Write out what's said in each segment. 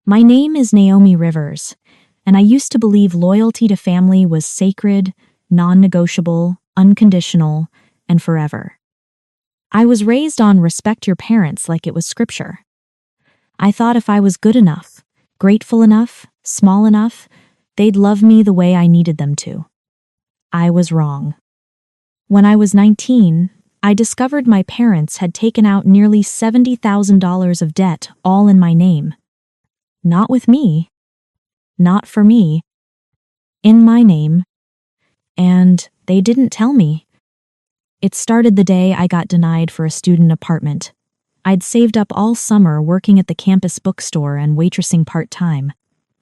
My name is Naomi Rivers, and I used to believe loyalty to family was sacred, non-negotiable, unconditional, and forever. I was raised on respect your parents like it was scripture. I thought if I was good enough, grateful enough, small enough, they'd love me the way I needed them to. I was wrong. When I was 19, I discovered my parents had taken out nearly $70,000 of debt all in my name. Not with me. Not for me. In my name. And they didn't tell me. It started the day I got denied for a student apartment. I'd saved up all summer working at the campus bookstore and waitressing part-time.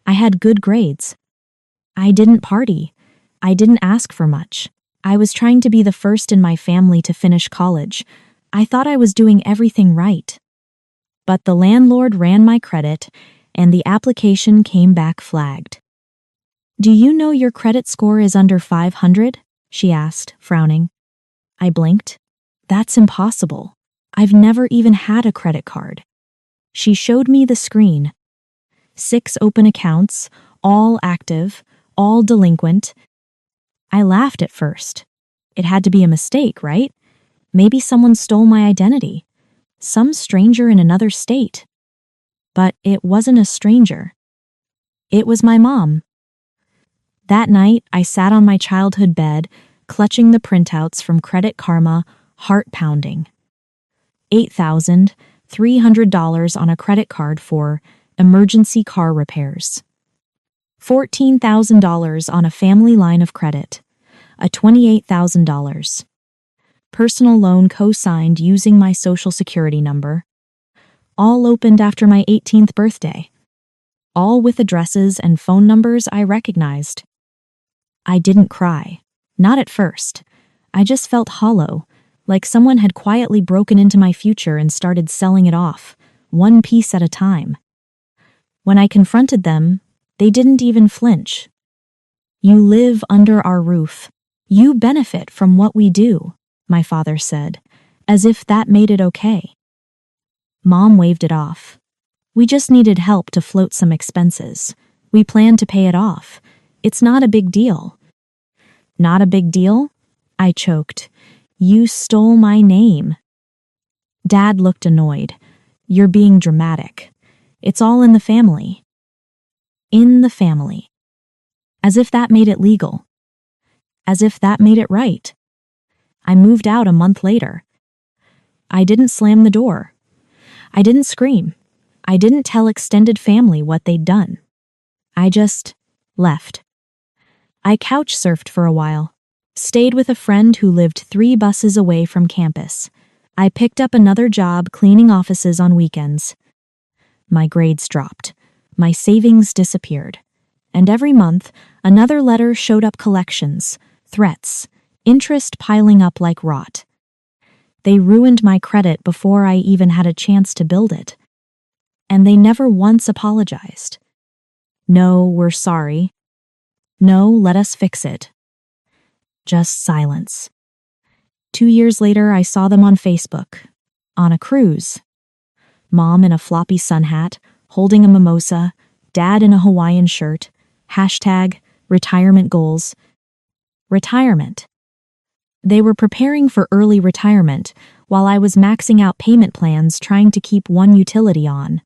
I had good grades. I didn't party. I didn't ask for much. I was trying to be the first in my family to finish college. I thought I was doing everything right. But the landlord ran my credit, and the application came back flagged. "Do you know your credit score is under 500?" she asked, frowning. I blinked. "That's impossible. I've never even had a credit card." She showed me the screen. 6 open accounts, all active, all delinquent. I laughed at first. It had to be a mistake, right? Maybe someone stole my identity. Some stranger in another state. But it wasn't a stranger. It was my mom. That night, I sat on my childhood bed, clutching the printouts from Credit Karma, heart pounding. $8,300 on a credit card for emergency car repairs. $14,000 on a family line of credit. A $28,000. Personal loan co-signed using my social security number. All opened after my 18th birthday. All with addresses and phone numbers I recognized. I didn't cry. Not at first. I just felt hollow, like someone had quietly broken into my future and started selling it off, one piece at a time. When I confronted them, they didn't even flinch. "You live under our roof. You benefit from what we do," my father said, as if that made it okay. Mom waved it off. "We just needed help to float some expenses. We plan to pay it off. It's not a big deal." "Not a big deal?" I choked. "You stole my name." Dad looked annoyed. "You're being dramatic. It's all in the family." In the family. As if that made it legal. As if that made it right. I moved out a month later. I didn't slam the door. I didn't scream. I didn't tell extended family what they'd done. I just left. I couch surfed for a while. Stayed with a friend who lived 3 buses away from campus. I picked up another job cleaning offices on weekends. My grades dropped. My savings disappeared. And every month, another letter showed up: collections, threats, interest piling up like rot. They ruined my credit before I even had a chance to build it. And they never once apologized. "No, we're sorry." "No, let us fix it." Just silence. 2 years later, I saw them on Facebook. On a cruise. Mom in a floppy sun hat, holding a mimosa, Dad in a Hawaiian shirt, #retirement goals. Retirement. They were preparing for early retirement while I was maxing out payment plans trying to keep one utility on.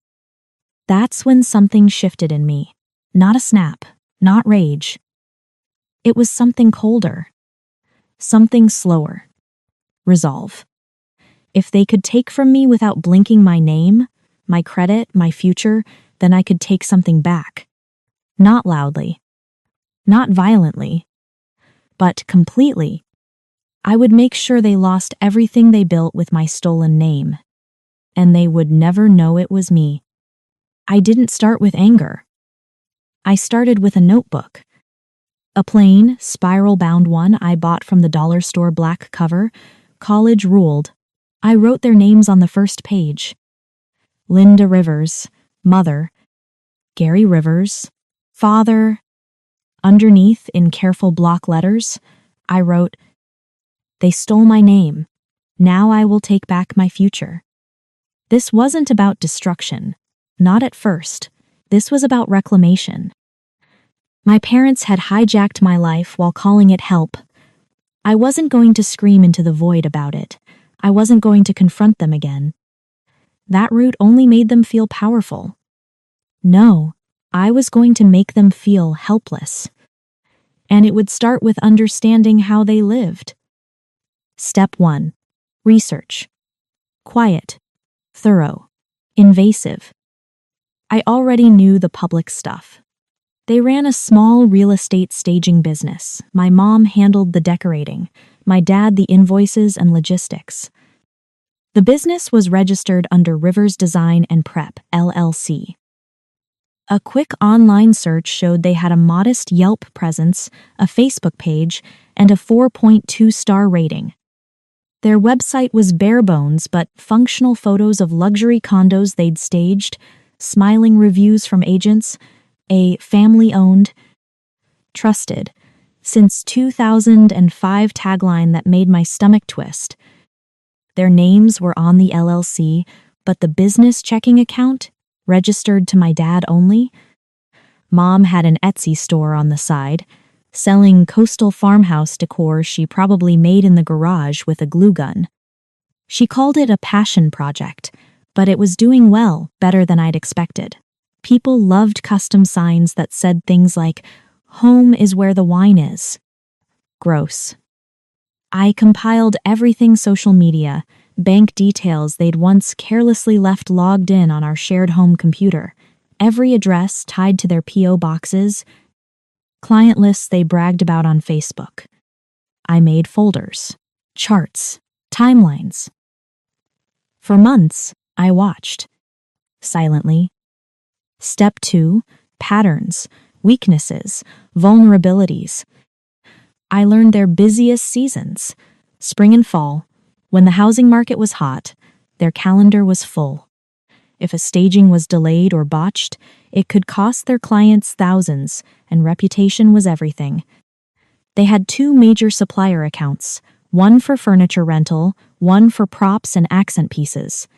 That's when something shifted in me. Not a snap, not rage. It was something colder. Something slower. Resolve. If they could take from me without blinking my name, my credit, my future, then I could take something back. Not loudly. Not violently. But completely. I would make sure they lost everything they built with my stolen name. And they would never know it was me. I didn't start with anger. I started with a notebook. A plain, spiral-bound one I bought from the dollar store, black cover, college ruled. I wrote their names on the first page. Leda Rivers, mother. Gary Rivers, father. Underneath, in careful block letters, I wrote, "They stole my name. Now I will take back my future." This wasn't about destruction. Not at first. This was about reclamation. My parents had hijacked my life while calling it help. I wasn't going to scream into the void about it. I wasn't going to confront them again. That route only made them feel powerful. No, I was going to make them feel helpless. And it would start with understanding how they lived. Step 1. Research. Quiet, thorough, invasive. I already knew the public stuff. They ran a small real estate staging business. My mom handled the decorating, my dad the invoices and logistics. The business was registered under Rivers Design and Prep, LLC. A quick online search showed they had a modest Yelp presence, a Facebook page, and a 4.2-star rating. Their website was bare bones, but functional photos of luxury condos they'd staged, smiling reviews from agents, a family-owned, trusted, since 2005 tagline that made my stomach twist. Their names were on the LLC, but the business checking account, registered to my dad only. Mom had an Etsy store on the side, selling coastal farmhouse decor she probably made in the garage with a glue gun. She called it a passion project, but it was doing well, better than I'd expected. People loved custom signs that said things like, "Home is where the wine is." Gross. I compiled everything social media, bank details they'd once carelessly left logged in on our shared home computer, every address tied to their P.O. boxes, client lists they bragged about on Facebook. I made folders, charts, timelines. For months, I watched. Silently. Step 2, patterns, weaknesses, vulnerabilities. I learned their busiest seasons, spring and fall. When the housing market was hot, their calendar was full. If a staging was delayed or botched, it could cost their clients thousands, and reputation was everything. They had 2 major supplier accounts, one for furniture rental, one for props and accent pieces.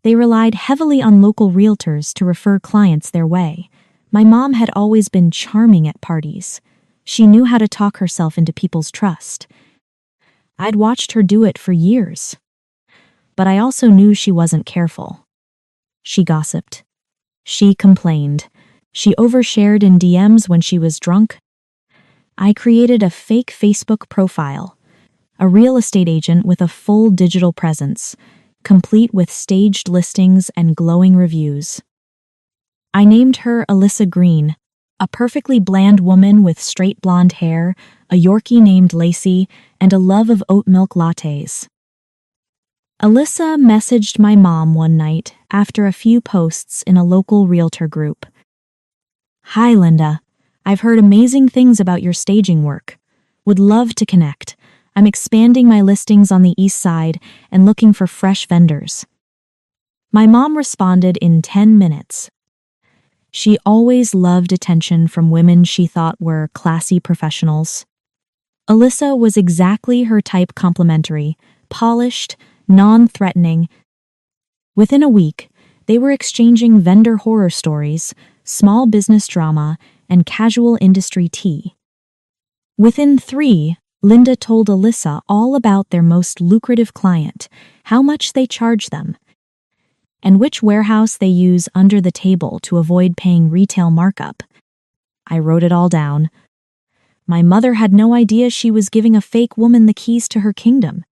They relied heavily on local realtors to refer clients their way. My mom had always been charming at parties. She knew how to talk herself into people's trust. I'd watched her do it for years. But I also knew she wasn't careful. She gossiped. She complained. She overshared in DMs when she was drunk. I created a fake Facebook profile, a real estate agent with a full digital presence, complete with staged listings and glowing reviews. I named her Alyssa Green, a perfectly bland woman with straight blonde hair, a Yorkie named Lacey, and a love of oat milk lattes. Alyssa messaged my mom one night after a few posts in a local realtor group. "Hi, Linda. I've heard amazing things about your staging work. Would love to connect. I'm expanding my listings on the east side and looking for fresh vendors." My mom responded in 10 minutes. She always loved attention from women she thought were classy professionals. Alyssa was exactly her type, complimentary, polished, non-threatening. Within a week, they were exchanging vendor horror stories, small business drama, and casual industry tea. Within 3, Linda told Alyssa all about their most lucrative client, how much they charge them, and which warehouse they use under the table to avoid paying retail markup. I wrote it all down. My mother had no idea she was giving a fake woman the keys to her kingdom.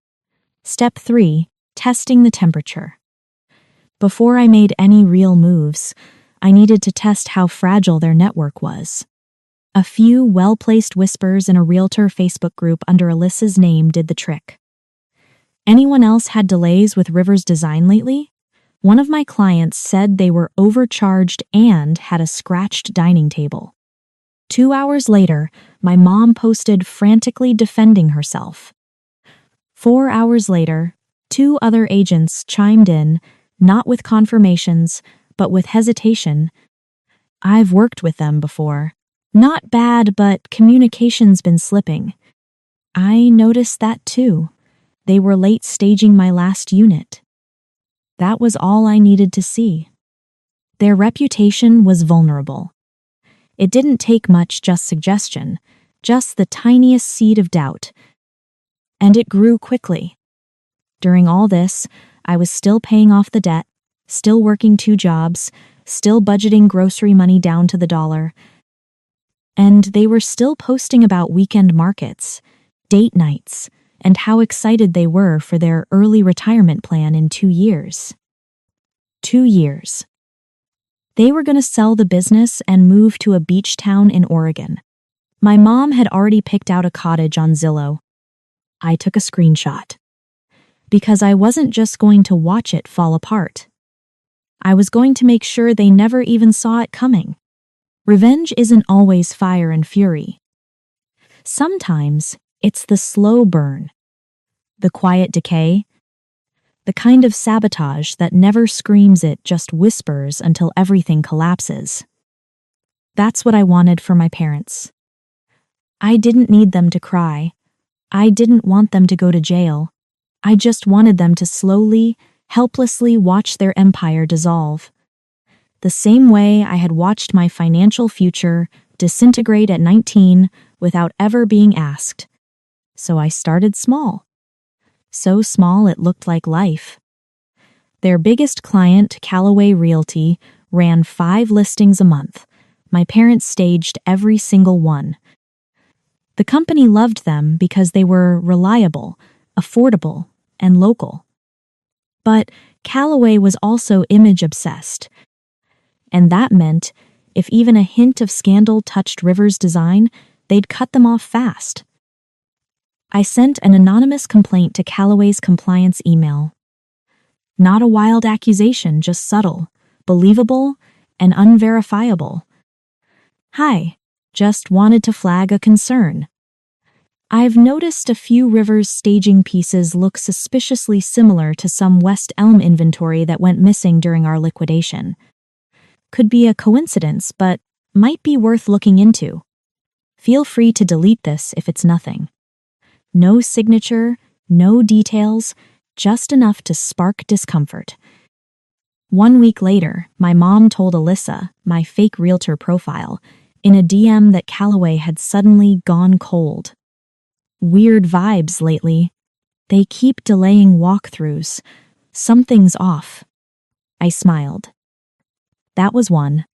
Step 3, testing the temperature. Before I made any real moves, I needed to test how fragile their network was. A few well-placed whispers in a realtor Facebook group under Alyssa's name did the trick. Anyone else had delays with Rivers Design lately? One of my clients said they were overcharged and had a scratched dining table. 2 hours later, my mom posted frantically defending herself. 4 hours later, 2 other agents chimed in, not with confirmations, but with hesitation. "I've worked with them before. Not bad, but communication's been slipping." I noticed that too. They were late staging my last unit. That was all I needed to see. Their reputation was vulnerable. It didn't take much, just suggestion, just the tiniest seed of doubt. And it grew quickly. During all this, I was still paying off the debt, still working 2 jobs, still budgeting grocery money down to the dollar. And they were still posting about weekend markets, date nights, and how excited they were for their early retirement plan in 2 years. 2 years. They were going to sell the business and move to a beach town in Oregon. My mom had already picked out a cottage on Zillow. I took a screenshot. Because I wasn't just going to watch it fall apart. I was going to make sure they never even saw it coming. Revenge isn't always fire and fury. Sometimes it's the slow burn, the quiet decay, the kind of sabotage that never screams, it just whispers until everything collapses. That's what I wanted for my parents. I didn't need them to cry. I didn't want them to go to jail. I just wanted them to slowly, helplessly watch their empire dissolve. The same way I had watched my financial future disintegrate at 19 without ever being asked. So I started small. So small it looked like life. Their biggest client, Callaway Realty, ran 5 listings a month. My parents staged every single one. The company loved them because they were reliable, affordable, and local. But Callaway was also image-obsessed. And that meant, if even a hint of scandal touched Rivers' design, they'd cut them off fast. I sent an anonymous complaint to Callaway's compliance email. Not a wild accusation, just subtle, believable, and unverifiable. Hi, just wanted to flag a concern. I've noticed a few Rivers staging pieces look suspiciously similar to some West Elm inventory that went missing during our liquidation. Could be a coincidence, but might be worth looking into. Feel free to delete this if it's nothing. No signature, no details, just enough to spark discomfort. 1 week later, my mom told Alyssa, my fake realtor profile, in a DM that Callaway had suddenly gone cold. Weird vibes lately. They keep delaying walkthroughs. Something's off. I smiled. That was one.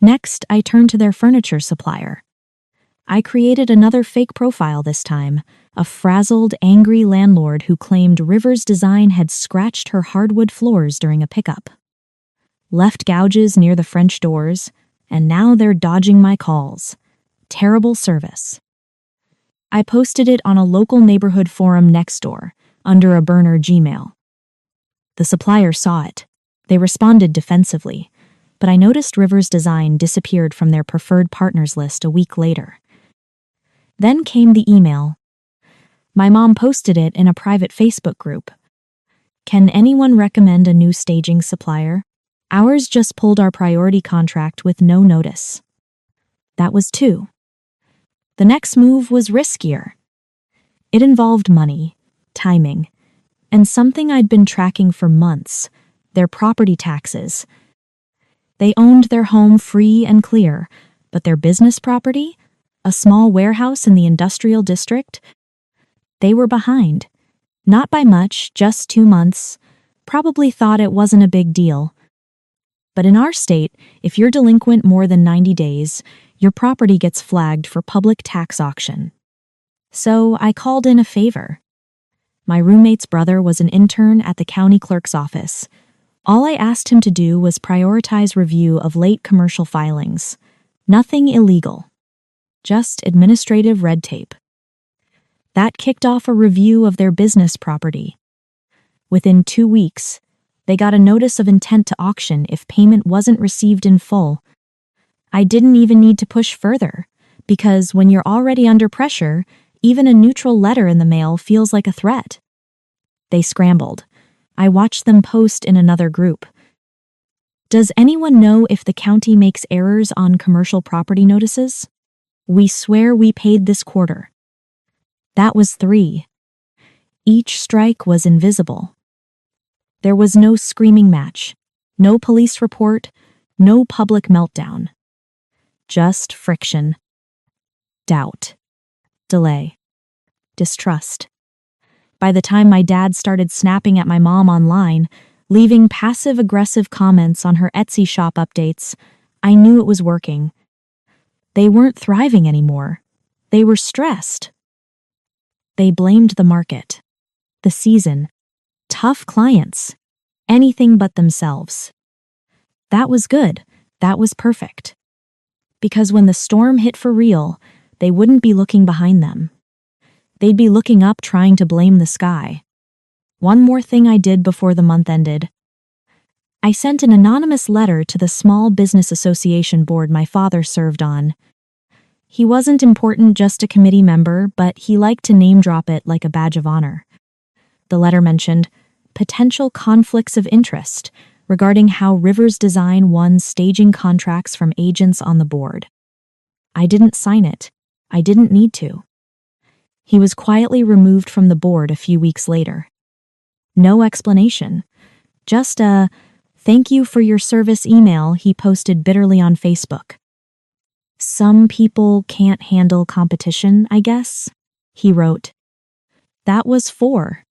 Next, I turned to their furniture supplier. I created another fake profile this time, a frazzled, angry landlord who claimed Rivers' design had scratched her hardwood floors during a pickup. Left gouges near the French doors, and now they're dodging my calls. Terrible service. I posted it on a local neighborhood forum next door, under a burner Gmail. The supplier saw it. They responded defensively, but I noticed Rivers' design disappeared from their preferred partners list a week later. Then came the email. My mom posted it in a private Facebook group. Can anyone recommend a new staging supplier? Ours just pulled our priority contract with no notice. That was 2. The next move was riskier. It involved money, timing, and something I'd been tracking for months, their property taxes. They owned their home free and clear, but their business property, a small warehouse in the industrial district, they were behind. Not by much, just 2 months. Probably thought it wasn't a big deal. But in our state, if you're delinquent more than 90 days, your property gets flagged for public tax auction. So I called in a favor. My roommate's brother was an intern at the county clerk's office. All I asked him to do was prioritize review of late commercial filings. Nothing illegal. Just administrative red tape. That kicked off a review of their business property. Within 2 weeks, they got a notice of intent to auction if payment wasn't received in full. I didn't even need to push further, because when you're already under pressure, even a neutral letter in the mail feels like a threat. They scrambled. I watched them post in another group. Does anyone know if the county makes errors on commercial property notices? We swear we paid this quarter. That was 3. Each strike was invisible. There was no screaming match, No police report, no public meltdown. Just friction, doubt, delay, distrust. By the time my dad started snapping at my mom online, leaving passive-aggressive comments on her Etsy shop updates, I knew it was working. They weren't thriving anymore. They were stressed. They blamed the market, the season, tough clients, anything but themselves. That was good. That was perfect. Because when the storm hit for real, they wouldn't be looking behind them. They'd be looking up trying to blame the sky. One more thing I did before the month ended. I sent an anonymous letter to the small business association board my father served on. He wasn't important, just a committee member, but he liked to name drop it like a badge of honor. The letter mentioned potential conflicts of interest regarding how Rivers Design won staging contracts from agents on the board. I didn't sign it. I didn't need to. He was quietly removed from the board a few weeks later. No explanation. Just a "thank you for your service" email he posted bitterly on Facebook. Some people can't handle competition, I guess, he wrote. That was 4.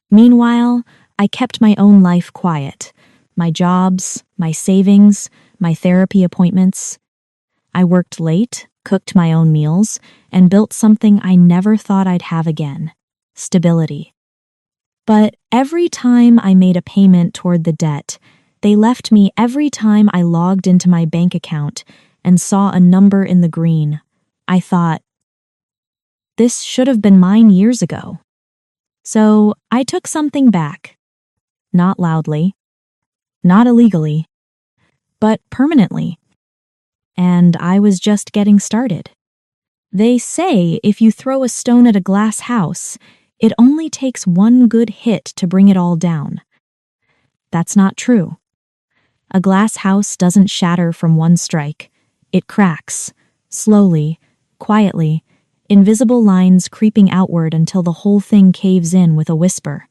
Meanwhile, I kept my own life quiet. My jobs, my savings, my therapy appointments. I worked late, cooked my own meals, and built something I never thought I'd have again: stability. But every time I made a payment toward the debt, they left me every time I logged into my bank account and saw a number in the green. I thought, this should have been mine years ago. So I took something back. Not loudly, not illegally, but permanently. And I was just getting started. They say if you throw a stone at a glass house, it only takes one good hit to bring it all down. That's not true. A glass house doesn't shatter from one strike. It cracks, slowly, quietly, invisible lines creeping outward until the whole thing caves in with a whisper.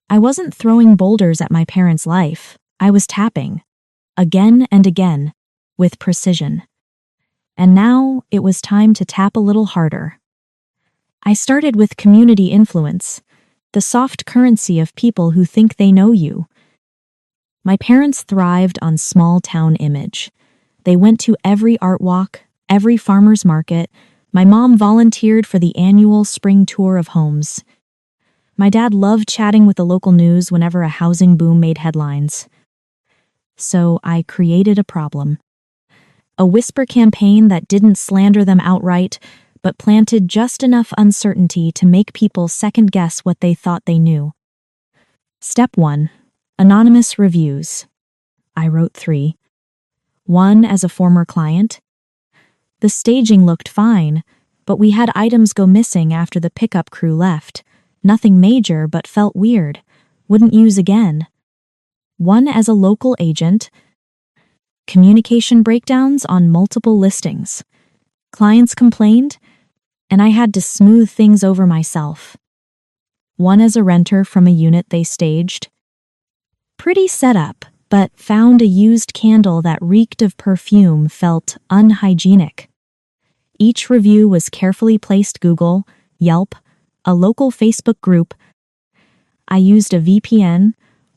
I wasn't throwing boulders at my parents' life. I was tapping, again and again, with precision. And now it was time to tap a little harder. I started with community influence, the soft currency of people who think they know you. My parents thrived on small-town image. They went to every art walk, every farmer's market. My mom volunteered for the annual spring tour of homes. My dad loved chatting with the local news whenever a housing boom made headlines. So I created a problem. A whisper campaign that didn't slander them outright, but planted just enough uncertainty to make people second-guess what they thought they knew. Step 1. Anonymous reviews. I wrote 3. 1 as a former client. The staging looked fine, but we had items go missing after the pickup crew left. Nothing major, but felt weird. Wouldn't use again. 1 as a local agent. Communication breakdowns on multiple listings. Clients complained, and I had to smooth things over myself. 1 as a renter from a unit they staged. Pretty setup, but found a used candle that reeked of perfume, felt unhygienic. Each review was carefully placed: Google, Yelp, a local Facebook group. I used a VPN,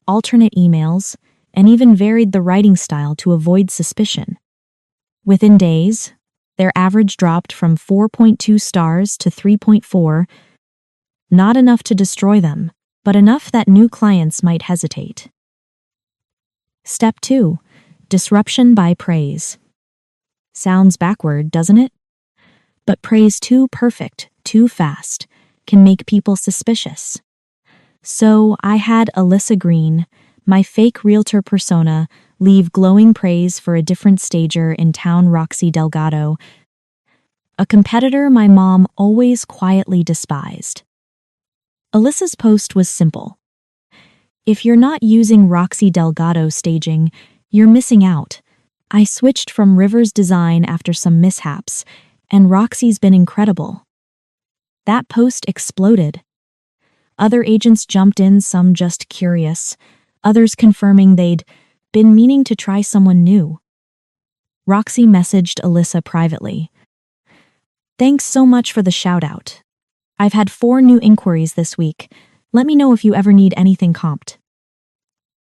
alternate emails, and even varied the writing style to avoid suspicion. Within days, their average dropped from 4.2 stars to 3.4, not enough to destroy them, but enough that new clients might hesitate. Step 2. Disruption by praise. Sounds backward, doesn't it? But praise too perfect, too fast, can make people suspicious. So I had Alyssa Green, my fake realtor persona, leave glowing praise for a different stager in town, Roxy Delgado, a competitor my mom always quietly despised. Alyssa's post was simple. If you're not using Roxy Delgado staging, you're missing out. I switched from Rivers Design after some mishaps, and Roxy's been incredible. That post exploded. Other agents jumped in, some just curious, others confirming they'd been meaning to try someone new. Roxy messaged Alyssa privately. "Thanks so much for the shout-out. I've had 4 new inquiries this week. Let me know if you ever need anything comped."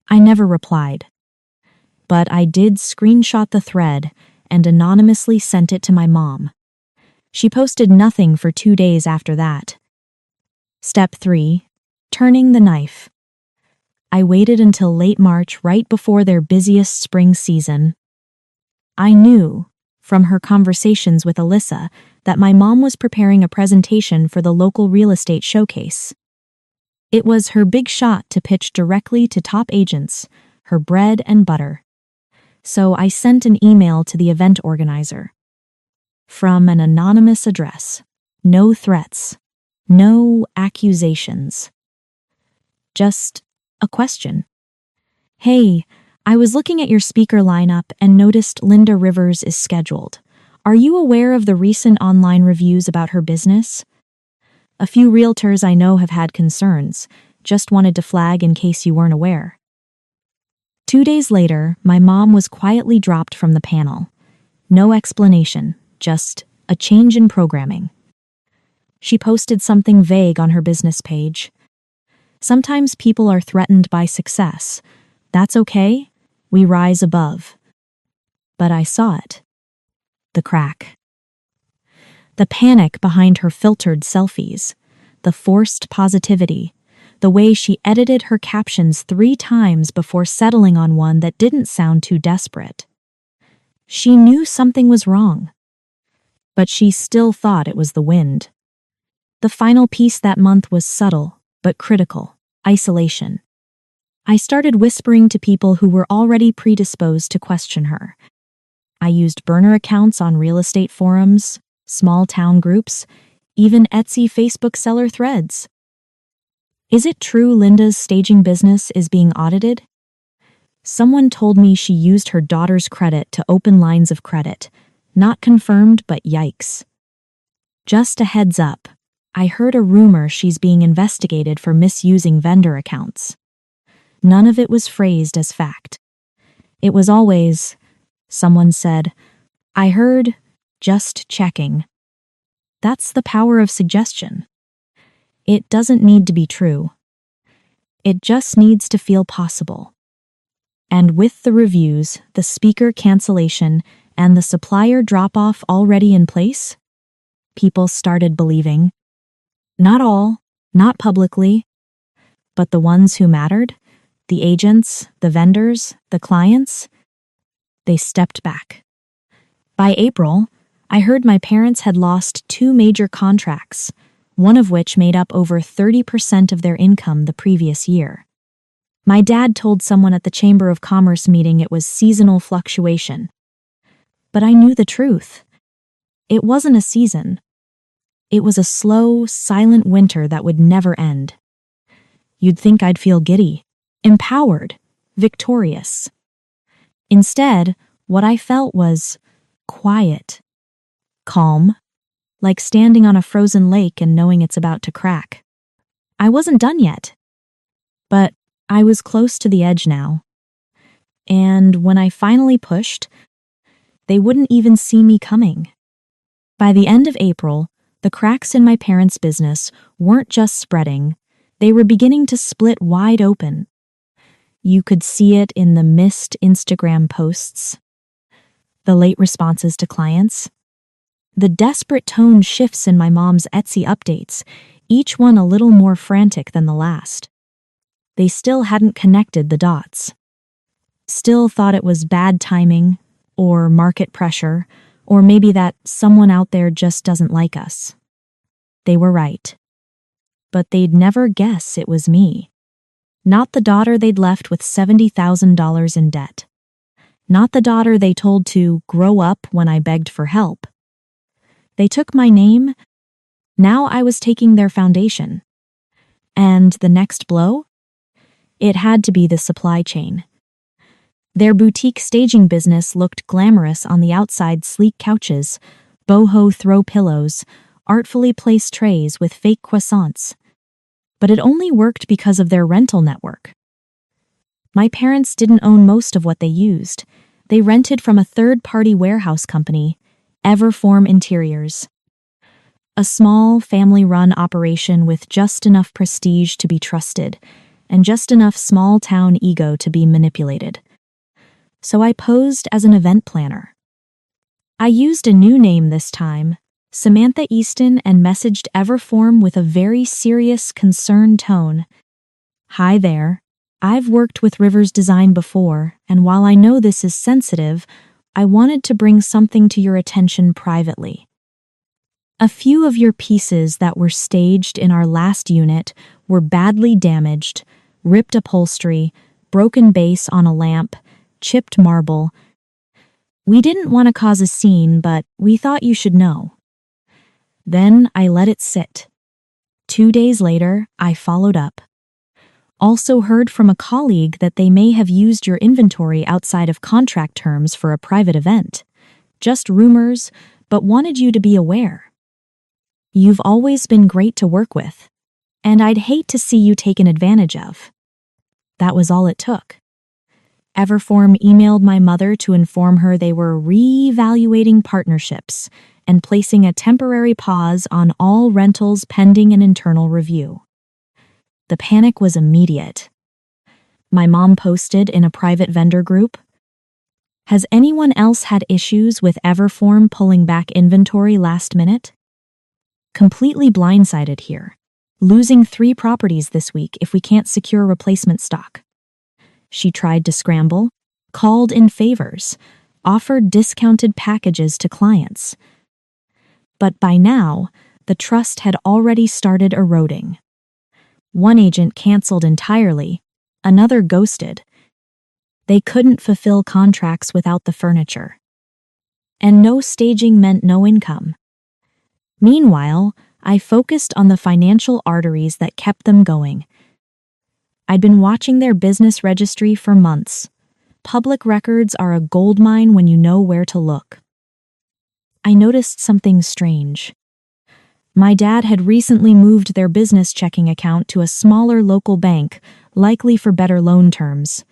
I never replied, but I did screenshot the thread and anonymously sent it to my mom. She posted nothing for 2 days after that. Step 3. Turning the knife. I waited until late March, right before their busiest spring season. I knew, from her conversations with Alyssa, that my mom was preparing a presentation for the local real estate showcase. It was her big shot to pitch directly to top agents, her bread and butter. So I sent an email to the event organizer. From an anonymous address. No threats. No accusations. Just a question. "Hey, I was looking at your speaker lineup and noticed Linda Rivers is scheduled. Are you aware of the recent online reviews about her business? A few realtors I know have had concerns. Just wanted to flag in case you weren't aware." 2 days later, my mom was quietly dropped from the panel. No explanation, just a change in programming. She posted something vague on her business page. "Sometimes people are threatened by success. That's okay. We rise above." But I saw it. The crack. The panic behind her filtered selfies. The forced positivity. The way she edited her captions 3 times before settling on one that didn't sound too desperate. She knew something was wrong. But she still thought it was the wind. The final piece that month was subtle, but critical. Isolation. I started whispering to people who were already predisposed to question her. I used burner accounts on real estate forums, small town groups, even Etsy Facebook seller threads. Is it true Linda's staging business is being audited? Someone told me she used her daughter's credit to open lines of credit. Not confirmed, but yikes. Just a heads up, I heard a rumor she's being investigated for misusing vendor accounts. None of it was phrased as fact. It was always, someone said, "I heard, just checking." That's the power of suggestion. It doesn't need to be true. It just needs to feel possible. And with the reviews, the speaker cancellation, and the supplier drop-off already in place, people started believing. Not all, not publicly, but the ones who mattered, the agents, the vendors, the clients, they stepped back. By April, I heard my parents had lost 2 major contracts, one of which made up over 30% of their income the previous year. My dad told someone at the Chamber of Commerce meeting it was seasonal fluctuation. But I knew the truth. It wasn't a season. It was a slow, silent winter that would never end. You'd think I'd feel giddy, empowered, victorious. Instead, what I felt was quiet, calm, like standing on a frozen lake and knowing it's about to crack. I wasn't done yet, but I was close to the edge now. And when I finally pushed, they wouldn't even see me coming. By the end of April, the cracks in my parents' business weren't just spreading, they were beginning to split wide open. You could see it in the missed Instagram posts, the late responses to clients, the desperate tone shifts in my mom's Etsy updates, each one a little more frantic than the last. They still hadn't connected the dots. Still thought it was bad timing, or market pressure, or maybe that someone out there just doesn't like us. They were right. But they'd never guess it was me. Not the daughter they'd left with $70,000 in debt. Not the daughter they told to grow up when I begged for help. They took my name. Now I was taking their foundation. And the next blow? It had to be the supply chain. Their boutique staging business looked glamorous on the outside: sleek couches, boho throw pillows, artfully placed trays with fake croissants. But it only worked because of their rental network. My parents didn't own most of what they used. They rented from a third-party warehouse company, Everform Interiors. A small, family-run operation with just enough prestige to be trusted, and just enough small-town ego to be manipulated. So I posed as an event planner. I used a new name this time, Samantha Easton, and messaged Everform with a very serious, concerned tone. Hi there. I've worked with Rivers Design before, and while I know this is sensitive, I wanted to bring something to your attention privately. A few of your pieces that were staged in our last unit were badly damaged, ripped upholstery, broken base on a lamp, chipped marble. We didn't want to cause a scene, but we thought you should know. Then I let it sit. 2 days later, I followed up. Also heard from a colleague that they may have used your inventory outside of contract terms for a private event. Just rumors, but wanted you to be aware. You've always been great to work with, and I'd hate to see you taken advantage of. That was all it took. Everform emailed my mother to inform her they were re-evaluating partnerships and placing a temporary pause on all rentals pending an internal review. The panic was immediate. My mom posted in a private vendor group, "Has anyone else had issues with Everform pulling back inventory last minute? Completely blindsided here. Losing 3 properties this week if we can't secure replacement stock." She tried to scramble, called in favors, offered discounted packages to clients. But by now, the trust had already started eroding. One agent canceled entirely, another ghosted. They couldn't fulfill contracts without the furniture. And no staging meant no income. Meanwhile, I focused on the financial arteries that kept them going. I'd been watching their business registry for months. Public records are a goldmine when you know where to look. I noticed something strange. My dad had recently moved their business checking account to a smaller local bank, likely for better loan terms.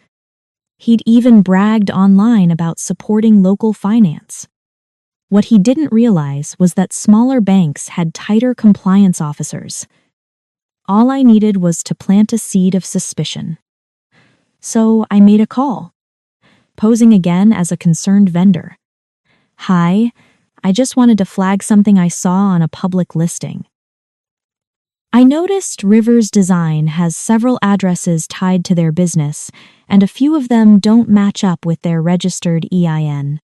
He'd even bragged online about supporting local finance. What he didn't realize was that smaller banks had tighter compliance officers. All I needed was to plant a seed of suspicion. So I made a call, posing again as a concerned vendor. "Hi, I just wanted to flag something I saw on a public listing. I noticed Rivers Design has several addresses tied to their business, and a few of them don't match up with their registered EIN.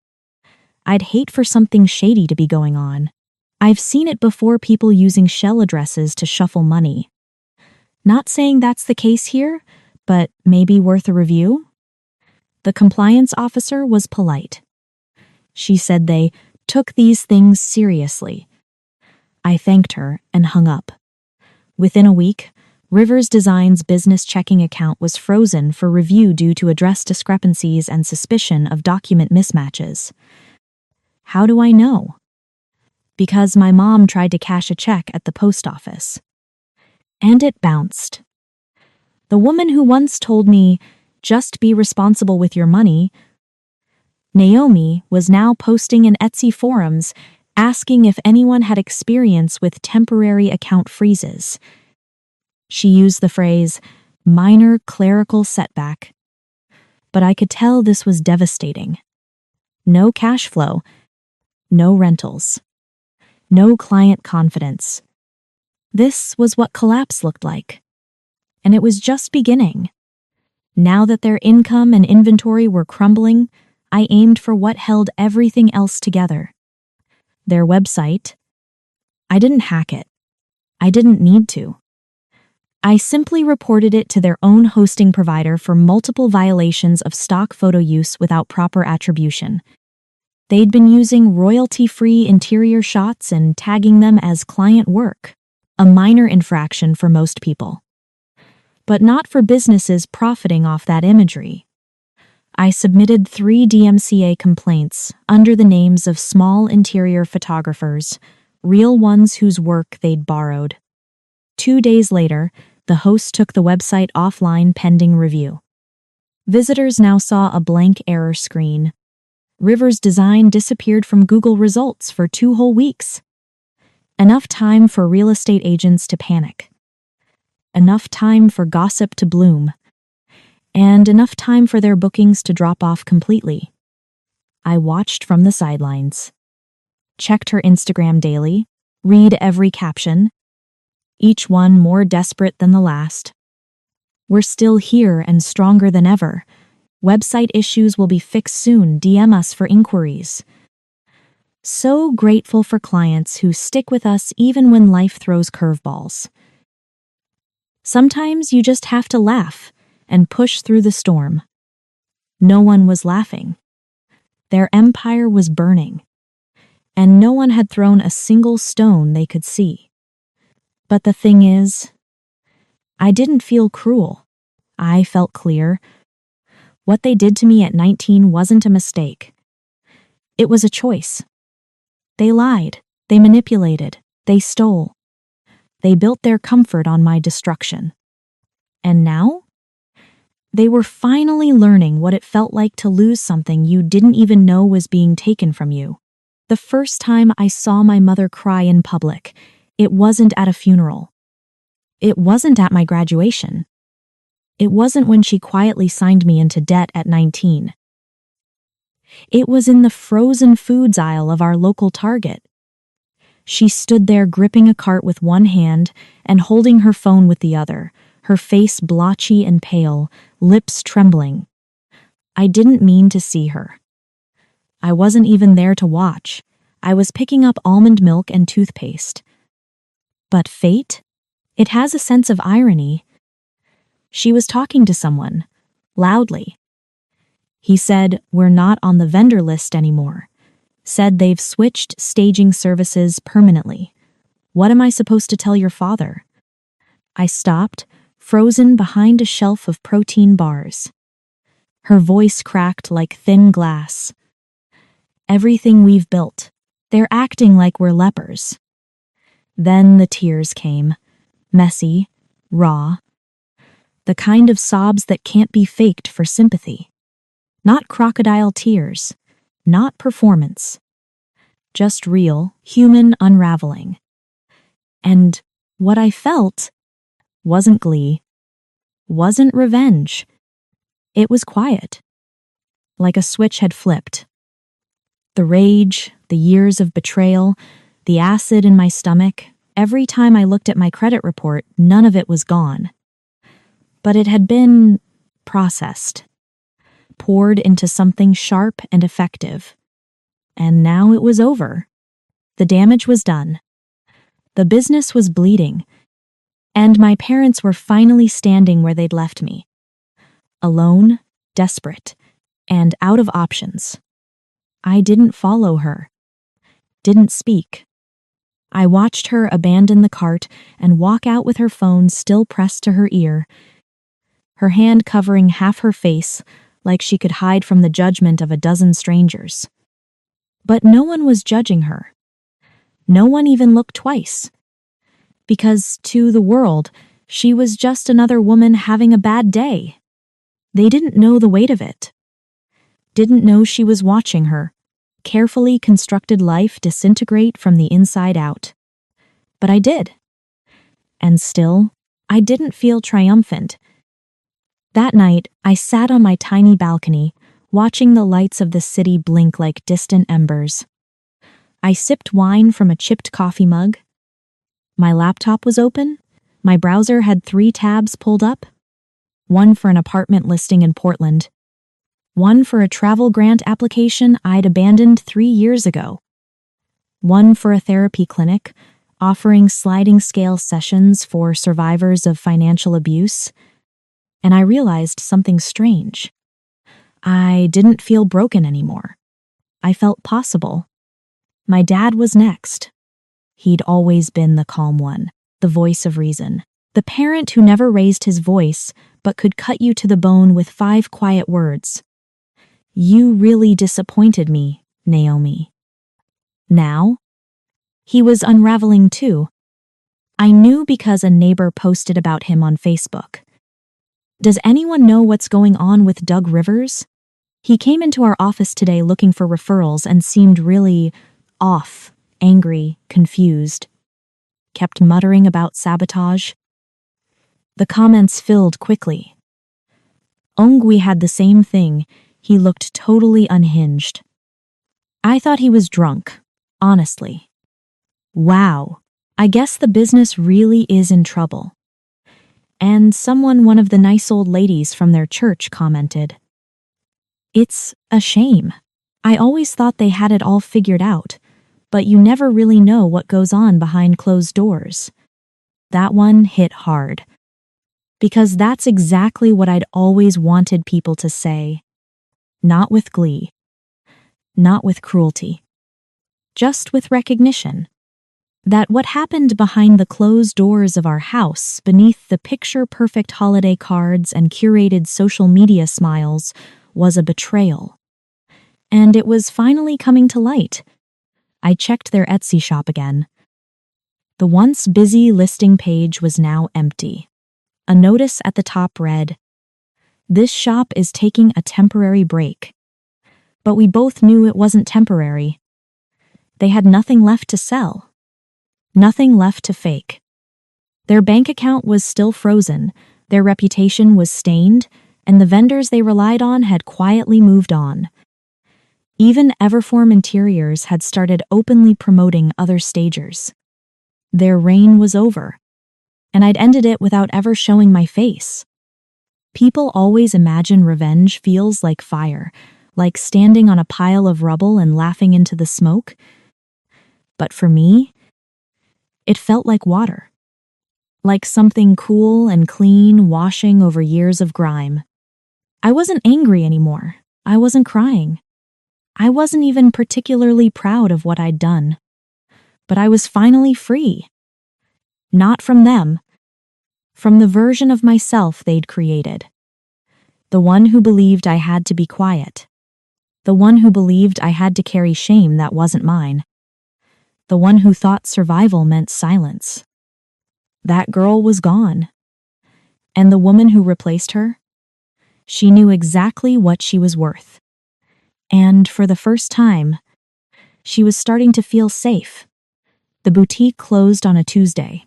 I'd hate for something shady to be going on. I've seen it before, people using shell addresses to shuffle money. Not saying that's the case here, but maybe worth a review?" The compliance officer was polite. She said they took these things seriously. I thanked her and hung up. Within a week, Rivers Design's business checking account was frozen for review due to address discrepancies and suspicion of document mismatches. How do I know? Because my mom tried to cash a check at the post office. And it bounced. The woman who once told me, "Just be responsible with your money," Naomi, was now posting in Etsy forums asking if anyone had experience with temporary account freezes. She used the phrase, "minor clerical setback." But I could tell this was devastating. No cash flow, no rentals, no client confidence. This was what collapse looked like. And it was just beginning. Now that their income and inventory were crumbling, I aimed for what held everything else together. Their website. I didn't hack it. I didn't need to. I simply reported it to their own hosting provider for multiple violations of stock photo use without proper attribution. They'd been using royalty-free interior shots and tagging them as client work, a minor infraction for most people. But not for businesses profiting off that imagery. I submitted 3 DMCA complaints under the names of small interior photographers, real ones whose work they'd borrowed. 2 days later, the host took the website offline pending review. Visitors now saw a blank error screen. River's design disappeared from Google results for 2 whole weeks. Enough time for real estate agents to panic. Enough time for gossip to bloom. And enough time for their bookings to drop off completely. I watched from the sidelines. Checked her Instagram daily. Read every caption. Each one more desperate than the last. We're still here and stronger than ever. Website issues will be fixed soon. DM us for inquiries. So grateful for clients who stick with us even when life throws curveballs. Sometimes you just have to laugh and push through the storm. No one was laughing. Their empire was burning, and no one had thrown a single stone they could see. But the thing is, I didn't feel cruel. I felt clear. What they did to me at 19 wasn't a mistake. It was a choice. They lied, they manipulated, they stole. They built their comfort on my destruction. And now? They were finally learning what it felt like to lose something you didn't even know was being taken from you. The first time I saw my mother cry in public, it wasn't at a funeral. It wasn't at my graduation. It wasn't when she quietly signed me into debt at 19. It was in the frozen foods aisle of our local Target. She stood there gripping a cart with one hand and holding her phone with the other, her face blotchy and pale, lips trembling. I didn't mean to see her. I wasn't even there to watch. I was picking up almond milk and toothpaste. But fate? It has a sense of irony. She was talking to someone, loudly. He said, "We're not on the vendor list anymore." Said they've switched staging services permanently. What am I supposed to tell your father? I stopped, frozen behind a shelf of protein bars. Her voice cracked like thin glass. Everything we've built, they're acting like we're lepers. Then the tears came, messy, raw. The kind of sobs that can't be faked for sympathy. Not crocodile tears, not performance. Just real, human unraveling. And what I felt wasn't glee, wasn't revenge. It was quiet, like a switch had flipped. The rage, the years of betrayal, the acid in my stomach, every time I looked at my credit report, none of it was gone. But it had been processed, poured into something sharp and effective. And now it was over. The damage was done. The business was bleeding. And my parents were finally standing where they'd left me. Alone, desperate, and out of options. I didn't follow her. Didn't speak. I watched her abandon the cart and walk out with her phone still pressed to her ear, her hand covering half her face like she could hide from the judgment of a dozen strangers. But no one was judging her. No one even looked twice. Because, to the world, she was just another woman having a bad day. They didn't know the weight of it. Didn't know she was watching her carefully constructed life disintegrate from the inside out. But I did. And still, I didn't feel triumphant. That night, I sat on my tiny balcony, watching the lights of the city blink like distant embers. I sipped wine from a chipped coffee mug. My laptop was open. My browser had 3 tabs pulled up. One for an apartment listing in Portland. One for a travel grant application I'd abandoned 3 years ago. One for a therapy clinic, offering sliding scale sessions for survivors of financial abuse. And I realized something strange. I didn't feel broken anymore. I felt possible. My dad was next. He'd always been the calm one, the voice of reason, the parent who never raised his voice but could cut you to the bone with 5 quiet words. "You really disappointed me, Naomi." Now, he was unraveling too. I knew because a neighbor posted about him on Facebook. Does anyone know what's going on with Doug Rivers? He came into our office today looking for referrals and seemed really off, angry, confused. Kept muttering about sabotage. The comments filled quickly. Ongwi had the same thing. He looked totally unhinged. I thought he was drunk, honestly. Wow, I guess the business really is in trouble. And one of the nice old ladies from their church commented, "It's a shame. I always thought they had it all figured out, but you never really know what goes on behind closed doors." That one hit hard. Because that's exactly what I'd always wanted people to say. Not with glee. Not with cruelty. Just with recognition. That what happened behind the closed doors of our house, beneath the picture-perfect holiday cards and curated social media smiles, was a betrayal. And it was finally coming to light. I checked their Etsy shop again. The once busy listing page was now empty. A notice at the top read, "This shop is taking a temporary break." But we both knew it wasn't temporary. They had nothing left to sell. Nothing left to fake. Their bank account was still frozen, their reputation was stained, and the vendors they relied on had quietly moved on. Even Everform Interiors had started openly promoting other stagers. Their reign was over, and I'd ended it without ever showing my face. People always imagine revenge feels like fire, like standing on a pile of rubble and laughing into the smoke. But for me, it felt like water. Like something cool and clean washing over years of grime. I wasn't angry anymore. I wasn't crying. I wasn't even particularly proud of what I'd done. But I was finally free. Not from them. From the version of myself they'd created. The one who believed I had to be quiet. The one who believed I had to carry shame that wasn't mine. The one who thought survival meant silence. That girl was gone. And the woman who replaced her? She knew exactly what she was worth. And for the first time, she was starting to feel safe. The boutique closed on a Tuesday.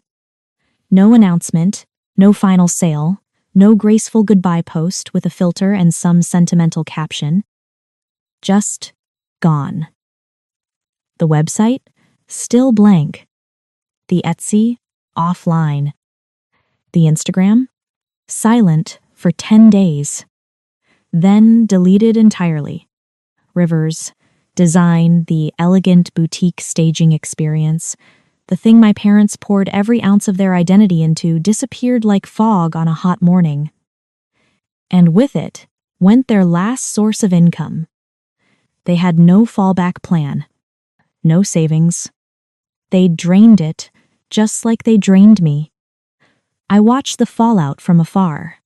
No announcement, no final sale, no graceful goodbye post with a filter and some sentimental caption. Just gone. The website? Still blank. The Etsy? Offline. The Instagram? Silent for 10 days. Then deleted entirely. Rivers, design, the elegant boutique staging experience, the thing my parents poured every ounce of their identity into, disappeared like fog on a hot morning. And with it went their last source of income. They had no fallback plan. No savings. They drained it, just like they drained me. I watched the fallout from afar.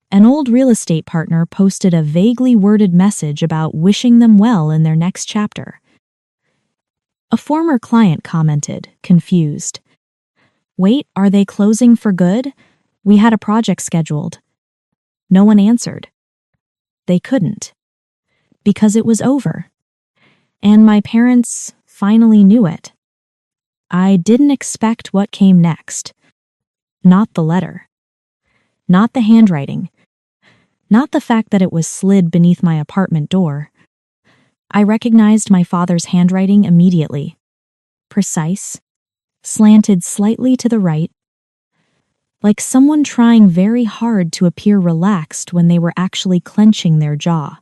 An old real estate partner posted a vaguely worded message about wishing them well in their next chapter. A former client commented, confused. "Wait, are they closing for good? We had a project scheduled." No one answered. They couldn't. Because it was over. And my parents finally knew it. I didn't expect what came next. Not the letter. Not the handwriting. Not the fact that it was slid beneath my apartment door. I recognized my father's handwriting immediately. Precise. Slanted slightly to the right. Like someone trying very hard to appear relaxed when they were actually clenching their jaw.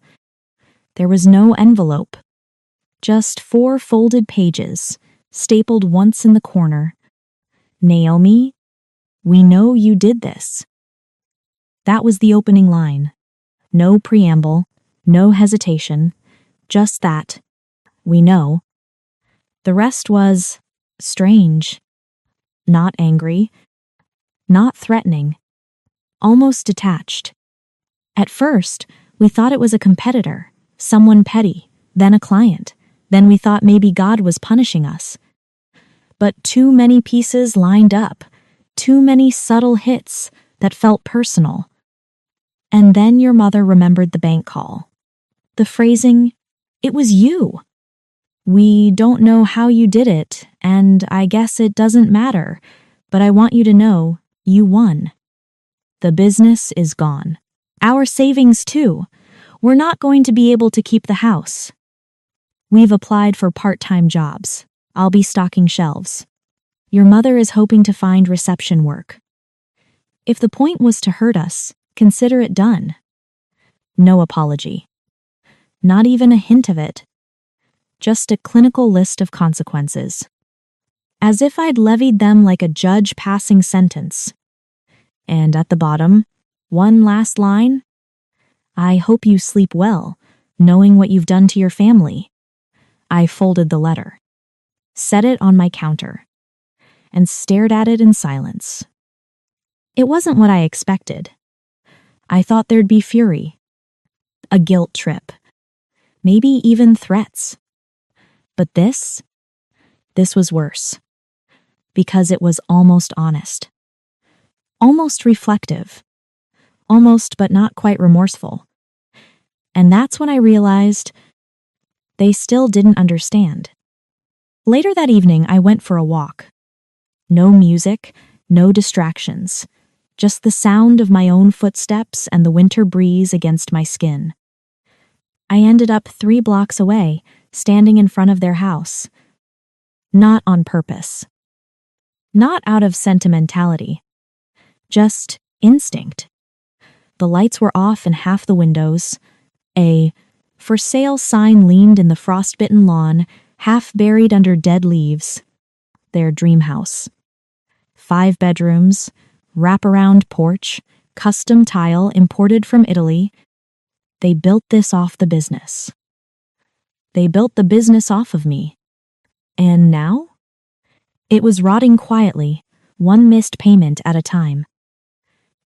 There was no envelope. Just 4 folded pages, stapled once in the corner. "Naomi, we know you did this." That was the opening line. No preamble, no hesitation, just that. We know. The rest was strange. Not angry. Not threatening. Almost detached. At first, we thought it was a competitor, someone petty, then a client. Then we thought maybe God was punishing us. But too many pieces lined up, too many subtle hits that felt personal. And then your mother remembered the bank call. The phrasing, "It was you. We don't know how you did it, and I guess it doesn't matter, but I want you to know you won. The business is gone. Our savings too. We're not going to be able to keep the house. We've applied for part-time jobs. I'll be stocking shelves. Your mother is hoping to find reception work. If the point was to hurt us, consider it done." No apology. Not even a hint of it. Just a clinical list of consequences. As if I'd levied them like a judge passing sentence. And at the bottom, one last line. "I hope you sleep well, knowing what you've done to your family." I folded the letter, set it on my counter, and stared at it in silence. It wasn't what I expected. I thought there'd be fury, a guilt trip, maybe even threats. But this was worse, because it was almost honest, almost reflective, almost but not quite remorseful. And that's when I realized they still didn't understand. Later that evening, I went for a walk. No music, no distractions, just the sound of my own footsteps and the winter breeze against my skin. I ended up 3 blocks away, standing in front of their house. Not on purpose. Not out of sentimentality. Just instinct. The lights were off in half the windows. A "for sale" sign leaned in the frostbitten lawn, half buried under dead leaves. Their dream house. 5 bedrooms, wraparound porch, custom tile imported from Italy. They built this off the business. They built the business off of me. And now? It was rotting quietly, one missed payment at a time.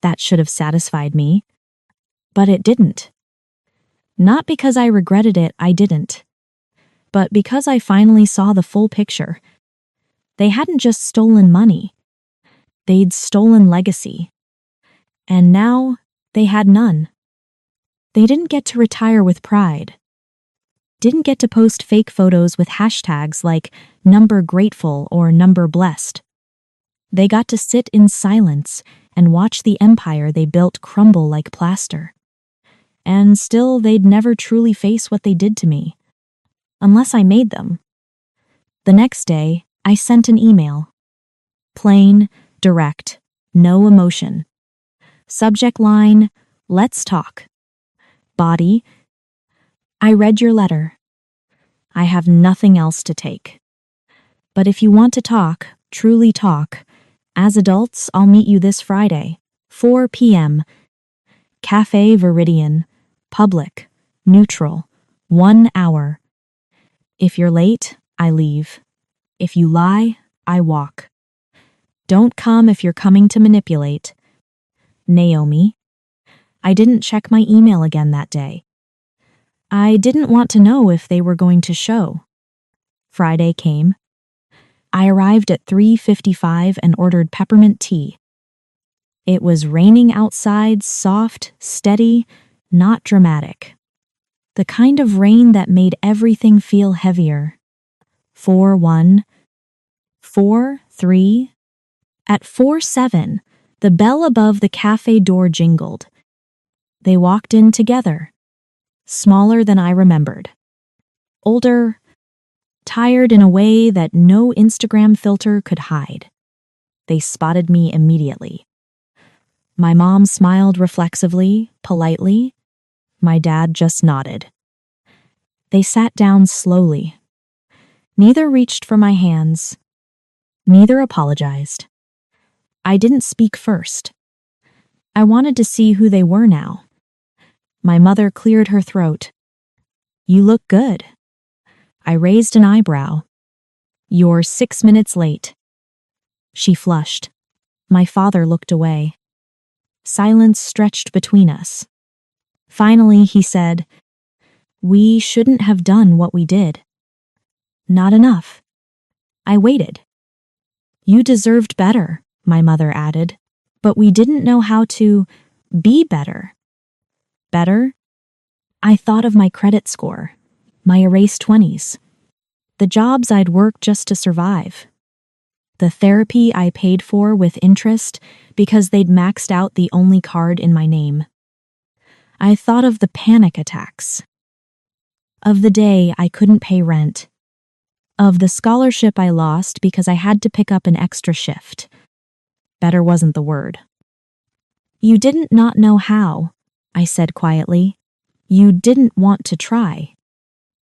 That should have satisfied me. But it didn't. Not because I regretted it, I didn't. But because I finally saw the full picture. They hadn't just stolen money. They'd stolen legacy. And now they had none. They didn't get to retire with pride. Didn't get to post fake photos with hashtags like #grateful or #blessed. They got to sit in silence and watch the empire they built crumble like plaster. And still they'd never truly face what they did to me. Unless I made them. The next day, I sent an email. Plain, direct, no emotion. Subject line, "Let's talk." Body, "I read your letter. I have nothing else to take. But if you want to talk, truly talk, as adults, I'll meet you this Friday, 4 p.m. Cafe Viridian, public, neutral, 1 hour. If you're late, I leave. If you lie, I walk. Don't come if you're coming to manipulate. Naomi." I didn't check my email again that day. I didn't want to know if they were going to show. Friday came. I arrived at 3:55 and ordered peppermint tea. It was raining outside, soft, steady, not dramatic. The kind of rain that made everything feel heavier. 4-1, 4-3. At 4-7, the bell above the cafe door jingled. They walked in together. Smaller than I remembered. Older, tired in a way that no Instagram filter could hide. They spotted me immediately. My mom smiled reflexively, politely. My dad just nodded. They sat down slowly. Neither reached for my hands. Neither apologized. I didn't speak first. I wanted to see who they were now. My mother cleared her throat. "You look good." I raised an eyebrow. "You're 6 minutes late." She flushed. My father looked away. Silence stretched between us. Finally, he said, "We shouldn't have done what we did." "Not enough." I waited. "You deserved better," my mother added, "but we didn't know how to be better." Better? I thought of my credit score, my erased 20s, the jobs I'd worked just to survive, the therapy I paid for with interest because they'd maxed out the only card in my name. I thought of the panic attacks, of the day I couldn't pay rent, of the scholarship I lost because I had to pick up an extra shift. Better wasn't the word. You didn't not know how, I said quietly. You didn't want to try.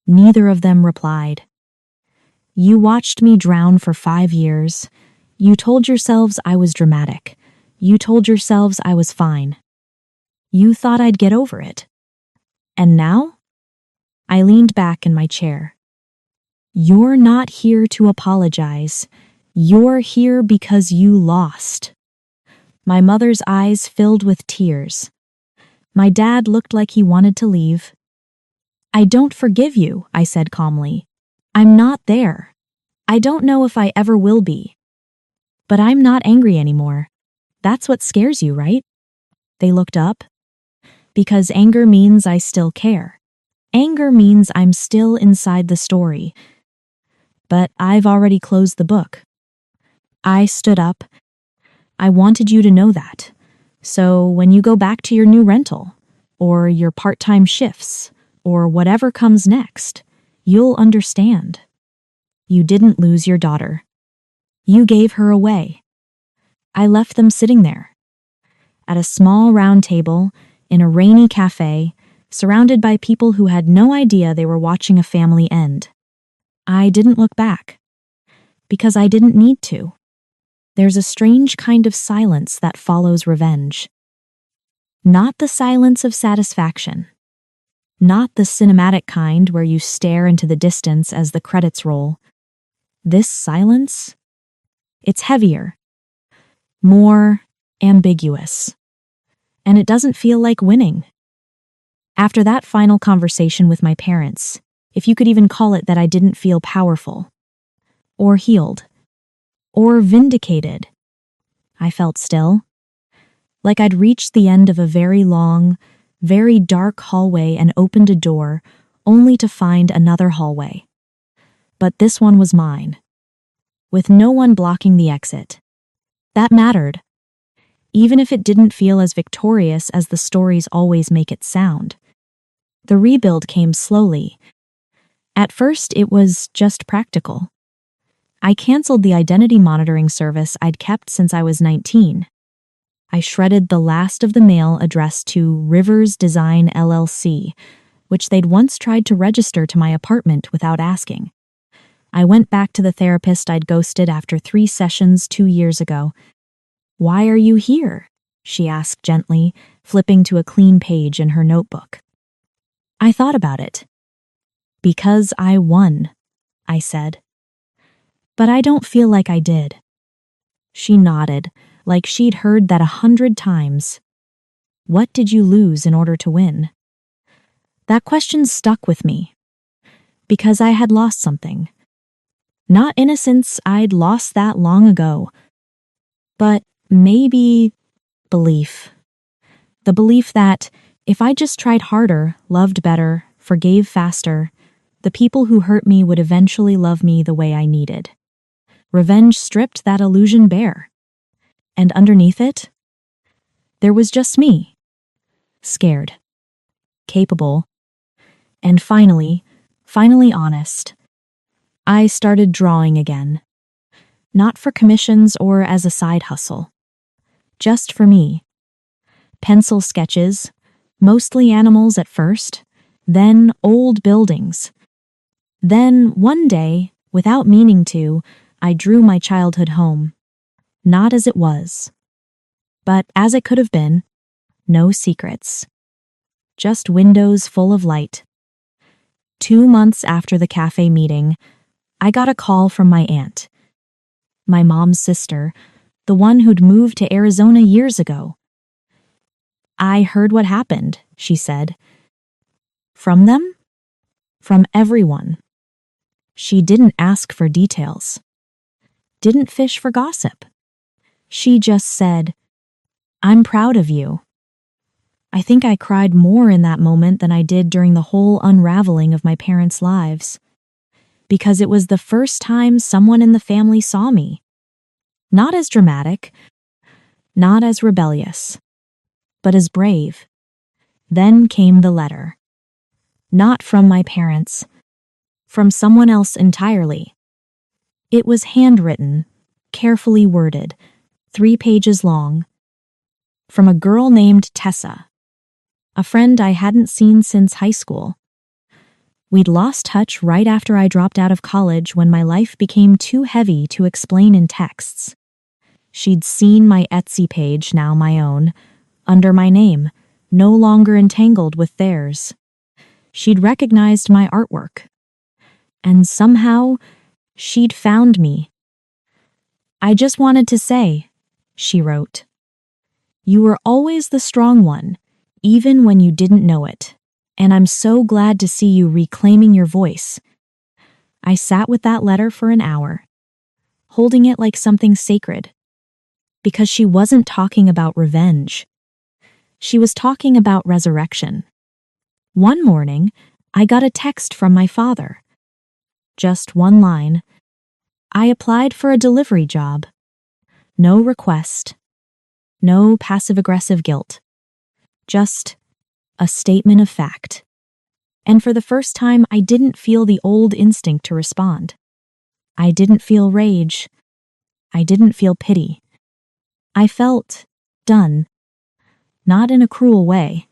Neither of them replied. You watched me drown for 5 years. You told yourselves I was dramatic. You told yourselves I was fine. You thought I'd get over it. And now? I leaned back in my chair. You're not here to apologize. You're here because you lost. My mother's eyes filled with tears. My dad looked like he wanted to leave. I don't forgive you, I said calmly. I'm not there. I don't know if I ever will be. But I'm not angry anymore. That's what scares you, right? They looked up. Because anger means I still care. Anger means I'm still inside the story. But I've already closed the book. I stood up. I wanted you to know that. So when you go back to your new rental, or your part-time shifts, or whatever comes next, you'll understand. You didn't lose your daughter. You gave her away. I left them sitting there, at a small round table, in a rainy cafe, surrounded by people who had no idea they were watching a family end. I didn't look back, because I didn't need to. There's a strange kind of silence that follows revenge. Not the silence of satisfaction. Not the cinematic kind where you stare into the distance as the credits roll. This silence? It's heavier, more ambiguous. And it doesn't feel like winning. After that final conversation with my parents, if you could even call it that, I didn't feel powerful, or healed, or vindicated. I felt still, like I'd reached the end of a very long, very dark hallway and opened a door only to find another hallway. But this one was mine, with no one blocking the exit. That mattered, even if it didn't feel as victorious as the stories always make it sound. The rebuild came slowly. At first, it was just practical. I canceled the identity monitoring service I'd kept since I was 19. I shredded the last of the mail addressed to Rivers Design LLC, which they'd once tried to register to my apartment without asking. I went back to the therapist I'd ghosted after 3 sessions 2 years ago. Why are you here? She asked gently, flipping to a clean page in her notebook. I thought about it. Because I won, I said. But I don't feel like I did. She nodded, like she'd heard that 100 times. What did you lose in order to win? That question stuck with me. Because I had lost something. Not innocence, I'd lost that long ago. But maybe belief. The belief that if I just tried harder, loved better, forgave faster, the people who hurt me would eventually love me the way I needed. Revenge stripped that illusion bare. And underneath it, there was just me. Scared. Capable. And finally honest. I started drawing again. Not for commissions or as a side hustle. Just for me. Pencil sketches, mostly animals at first, then old buildings. Then, one day, without meaning to, I drew my childhood home. Not as it was, but as it could have been. No secrets. Just windows full of light. 2 months after the cafe meeting, I got a call from my aunt. My mom's sister, the one who'd moved to Arizona years ago. I heard what happened, she said. From them? From everyone. She didn't ask for details. Didn't fish for gossip. She just said, I'm proud of you. I think I cried more in that moment than I did during the whole unraveling of my parents' lives. Because it was the first time someone in the family saw me. Not as dramatic, not as rebellious, but as brave. Then came the letter. Not from my parents, from someone else entirely. It was handwritten, carefully worded, 3 pages long, from a girl named Tessa, a friend I hadn't seen since high school. We'd lost touch right after I dropped out of college when my life became too heavy to explain in texts. She'd seen my Etsy page, now my own, under my name, no longer entangled with theirs. She'd recognized my artwork. And somehow, she'd found me. I just wanted to say, she wrote, you were always the strong one, even when you didn't know it, and I'm so glad to see you reclaiming your voice. I sat with that letter for an hour, holding it like something sacred, because she wasn't talking about revenge. She was talking about resurrection. One morning, I got a text from my father. Just one line. I applied for a delivery job. No request. No passive-aggressive guilt. Just a statement of fact. And for the first time, I didn't feel the old instinct to respond. I didn't feel rage. I didn't feel pity. I felt done. Not in a cruel way.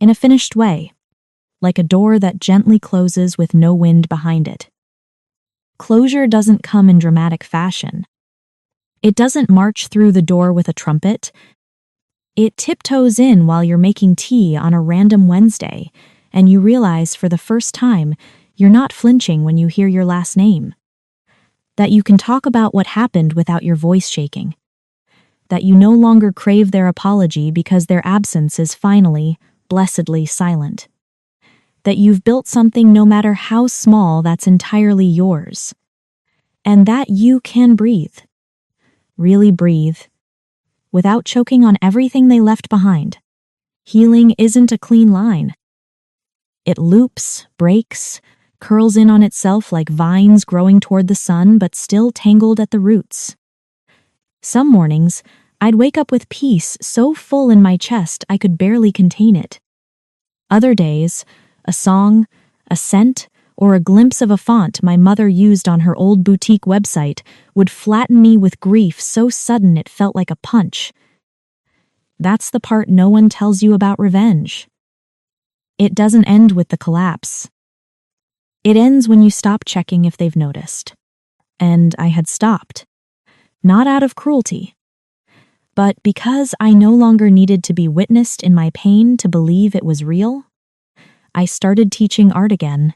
In a finished way. Like a door that gently closes with no wind behind it. Closure doesn't come in dramatic fashion. It doesn't march through the door with a trumpet. It tiptoes in while you're making tea on a random Wednesday, and you realize for the first time you're not flinching when you hear your last name. That you can talk about what happened without your voice shaking. That you no longer crave their apology because their absence is finally, blessedly silent. That you've built something no matter how small that's entirely yours. And that you can breathe. Really breathe. Without choking on everything they left behind. Healing isn't a clean line. It loops, breaks, curls in on itself like vines growing toward the sun but still tangled at the roots. Some mornings, I'd wake up with peace so full in my chest I could barely contain it. Other days, a song, a scent, or a glimpse of a font my mother used on her old boutique website would flatten me with grief so sudden it felt like a punch. That's the part no one tells you about revenge. It doesn't end with the collapse. It ends when you stop checking if they've noticed. And I had stopped. Not out of cruelty, but because I no longer needed to be witnessed in my pain to believe it was real. I started teaching art again.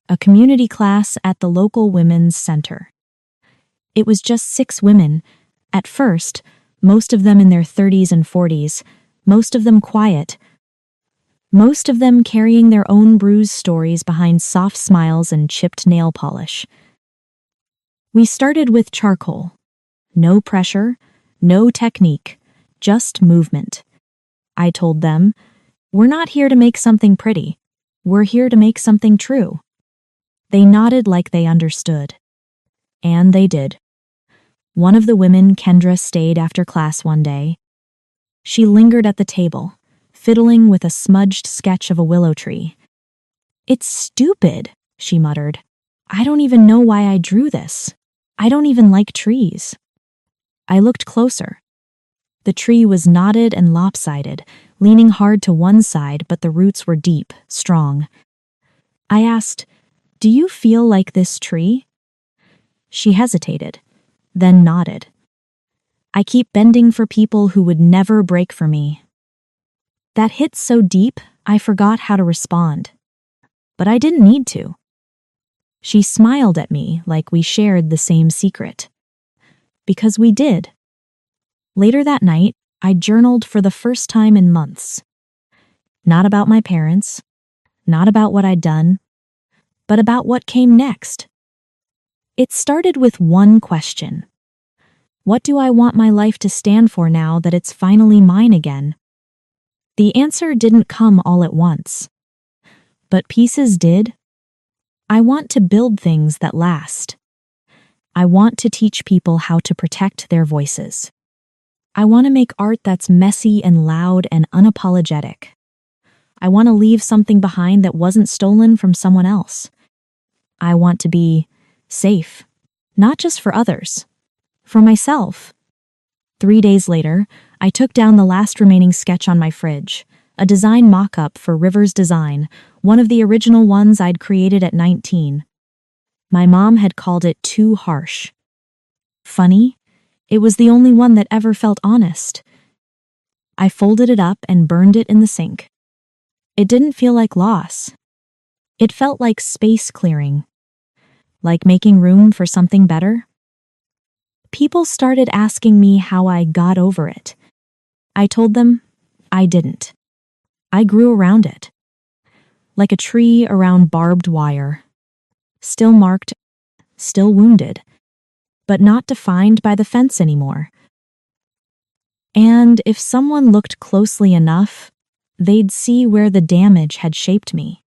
A community class at the local women's center. It was just 6 women. At first, most of them in their 30s and 40s, most of them quiet. Most of them carrying their own bruised stories behind soft smiles and chipped nail polish. We started with charcoal. No pressure, no technique, just movement. I told them, we're not here to make something pretty. We're here to make something true. They nodded like they understood. And they did. One of the women, Kendra, stayed after class one day. She lingered at the table, fiddling with a smudged sketch of a willow tree. It's stupid, she muttered. I don't even know why I drew this. I don't even like trees. I looked closer. The tree was knotted and lopsided, leaning hard to one side, but the roots were deep, strong. I asked, do you feel like this tree? She hesitated, then nodded. I keep bending for people who would never break for me. That hit so deep, I forgot how to respond. But I didn't need to. She smiled at me like we shared the same secret. Because we did. Later that night, I journaled for the first time in months. Not about my parents, not about what I'd done, but about what came next. It started with one question. What do I want my life to stand for now that it's finally mine again? The answer didn't come all at once, but pieces did. I want to build things that last. I want to teach people how to protect their voices. I want to make art that's messy and loud and unapologetic. I want to leave something behind that wasn't stolen from someone else. I want to be safe, not just for others, for myself. 3 days later, I took down the last remaining sketch on my fridge, a design mock-up for River's Design, one of the original ones I'd created at 19. My mom had called it too harsh. Funny, it was the only one that ever felt honest. I folded it up and burned it in the sink. It didn't feel like loss. It felt like space clearing, like making room for something better. People started asking me how I got over it. I told them I didn't. I grew around it, like a tree around barbed wire, still marked, still wounded, but not defined by the fence anymore. And if someone looked closely enough, they'd see where the damage had shaped me.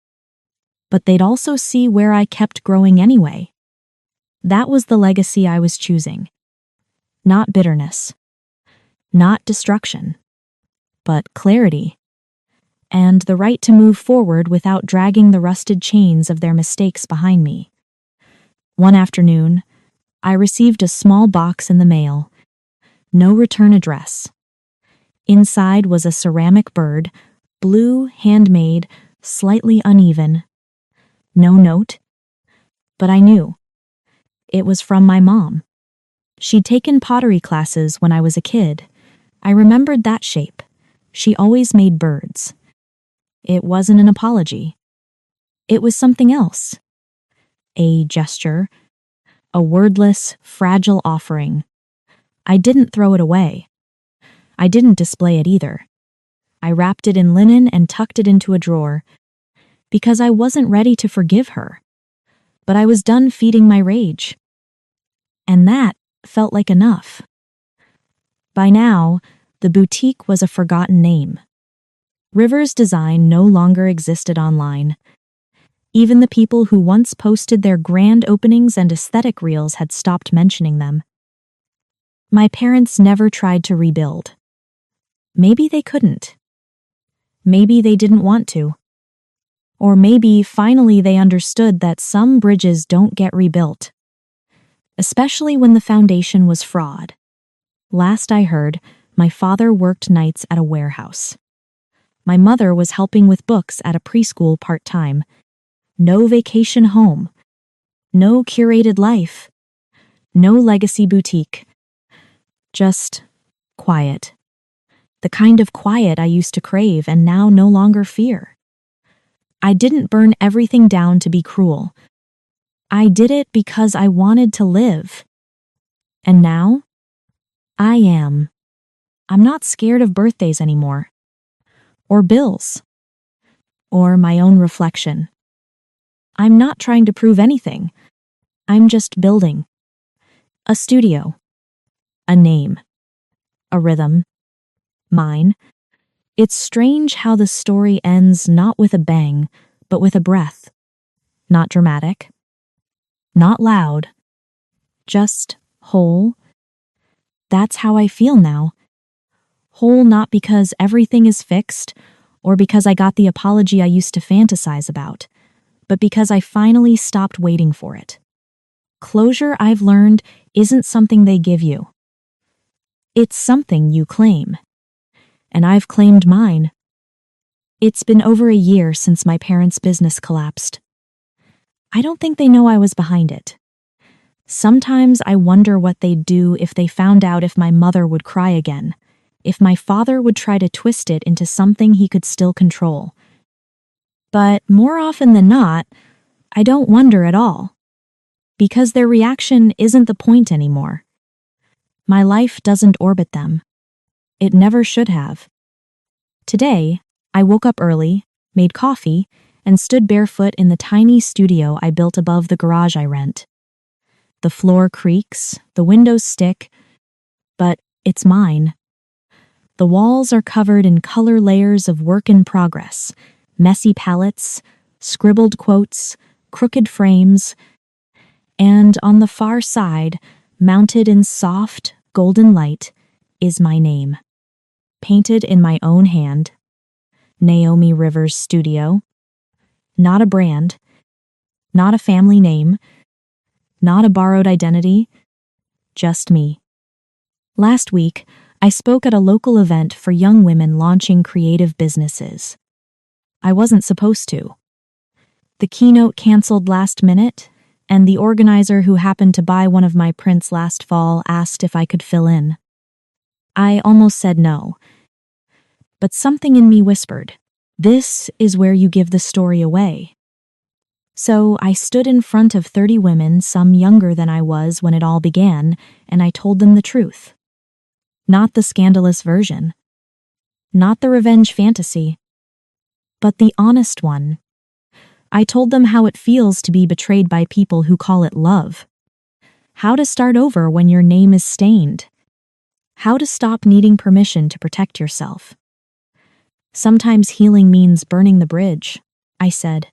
But they'd also see where I kept growing anyway. That was the legacy I was choosing. Not bitterness, not destruction, but clarity, and the right to move forward without dragging the rusted chains of their mistakes behind me. One afternoon, I received a small box in the mail. No return address. Inside was a ceramic bird, blue, handmade, slightly uneven. No note. But I knew. It was from my mom. She'd taken pottery classes when I was a kid. I remembered that shape. She always made birds. It wasn't an apology. It was something else. A gesture. A wordless, fragile offering. I didn't throw it away. I didn't display it either. I wrapped it in linen and tucked it into a drawer, because I wasn't ready to forgive her. But I was done feeding my rage. And that felt like enough. By now, the boutique was a forgotten name. River's Design no longer existed online. Even the people who once posted their grand openings and aesthetic reels had stopped mentioning them. My parents never tried to rebuild. Maybe they couldn't. Maybe they didn't want to. Or maybe finally they understood that some bridges don't get rebuilt, especially when the foundation was fraud. Last I heard, my father worked nights at a warehouse. My mother was helping with books at a preschool part-time. No vacation home. No curated life. No legacy boutique. Just quiet. The kind of quiet I used to crave and now no longer fear. I didn't burn everything down to be cruel. I did it because I wanted to live. And now, I am. I'm not scared of birthdays anymore. Or bills. Or my own reflection. I'm not trying to prove anything. I'm just building. A studio. A name. A rhythm. Mine. It's strange how the story ends not with a bang, but with a breath. Not dramatic. Not loud. Just whole. That's how I feel now. Whole not because everything is fixed, or because I got the apology I used to fantasize about, but because I finally stopped waiting for it. Closure, I've learned, isn't something they give you. It's something you claim. And I've claimed mine. It's been over a year since my parents' business collapsed. I don't think they know I was behind it. Sometimes I wonder what they'd do if they found out if my mother would cry again, if my father would try to twist it into something he could still control. But more often than not, I don't wonder at all. Because their reaction isn't the point anymore. My life doesn't orbit them. It never should have. Today, I woke up early, made coffee, and stood barefoot in the tiny studio I built above the garage I rent. The floor creaks, the windows stick, but it's mine. The walls are covered in color layers of work in progress, messy palettes, scribbled quotes, crooked frames, and on the far side, mounted in soft, golden light, is my name. Painted in my own hand, Naomi Rivers Studio. Not a brand, not a family name, not a borrowed identity, just me. Last week, I spoke at a local event for young women launching creative businesses. I wasn't supposed to. The keynote canceled last minute, and the organizer who happened to buy one of my prints last fall asked if I could fill in. I almost said no, but something in me whispered, "This is where you give the story away." So I stood in front of 30 women, some younger than I was when it all began, and I told them the truth. Not the scandalous version. Not the revenge fantasy. But the honest one. I told them how it feels to be betrayed by people who call it love. How to start over when your name is stained. How to stop needing permission to protect yourself. Sometimes healing means burning the bridge, I said.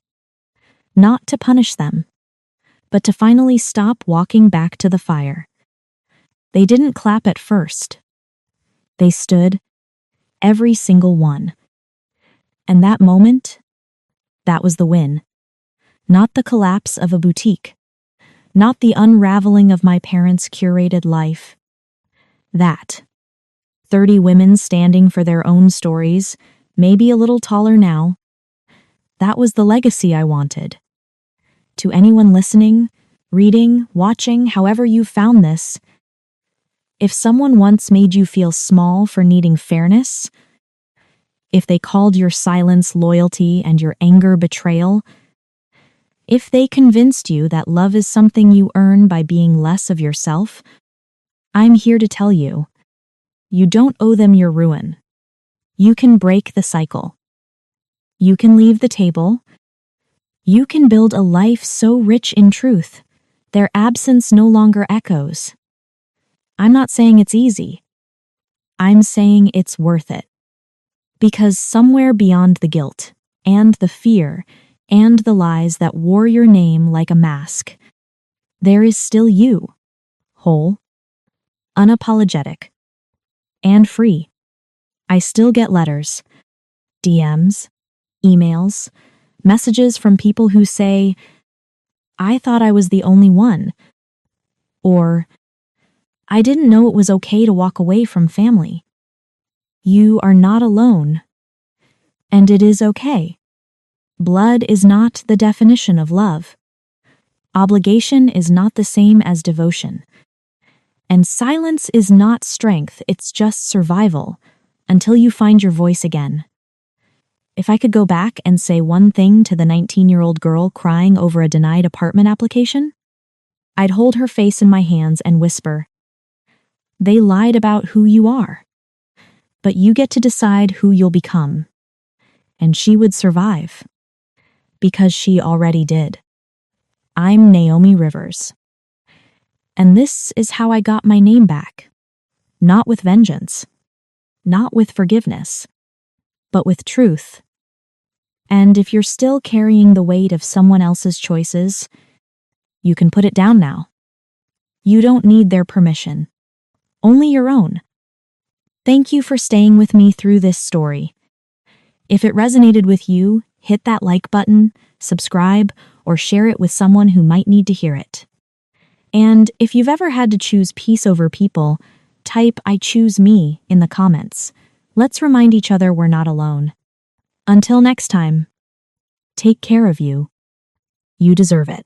Not to punish them, but to finally stop walking back to the fire. They didn't clap at first. They stood, every single one. And that moment, that was the win. Not the collapse of a boutique. Not the unraveling of my parents' curated life. That. 30 women standing for their own stories, maybe a little taller now. That was the legacy I wanted. To anyone listening, reading, watching, however you found this, if someone once made you feel small for needing fairness, if they called your silence loyalty and your anger betrayal, if they convinced you that love is something you earn by being less of yourself, I'm here to tell you, you don't owe them your ruin. You can break the cycle. You can leave the table. You can build a life so rich in truth, their absence no longer echoes. I'm not saying it's easy. I'm saying it's worth it. Because somewhere beyond the guilt, and the fear, and the lies that wore your name like a mask, there is still you, whole, unapologetic, and free. I still get letters, DMs, emails, messages from people who say, "I thought I was the only one," or "I didn't know it was okay to walk away from family." You are not alone, and it is okay. Blood is not the definition of love. Obligation is not the same as devotion. And silence is not strength, it's just survival, until you find your voice again. If I could go back and say one thing to the 19-year-old girl crying over a denied apartment application, I'd hold her face in my hands and whisper, "They lied about who you are, but you get to decide who you'll become." And she would survive, because she already did. I'm Naomi Rivers. And this is how I got my name back. Not with vengeance, not with forgiveness, but with truth. And if you're still carrying the weight of someone else's choices, you can put it down now. You don't need their permission, only your own. Thank you for staying with me through this story. If it resonated with you, hit that like button, subscribe, or share it with someone who might need to hear it. And if you've ever had to choose peace over people, type "I choose me" in the comments. Let's remind each other we're not alone. Until next time, take care of you. You deserve it.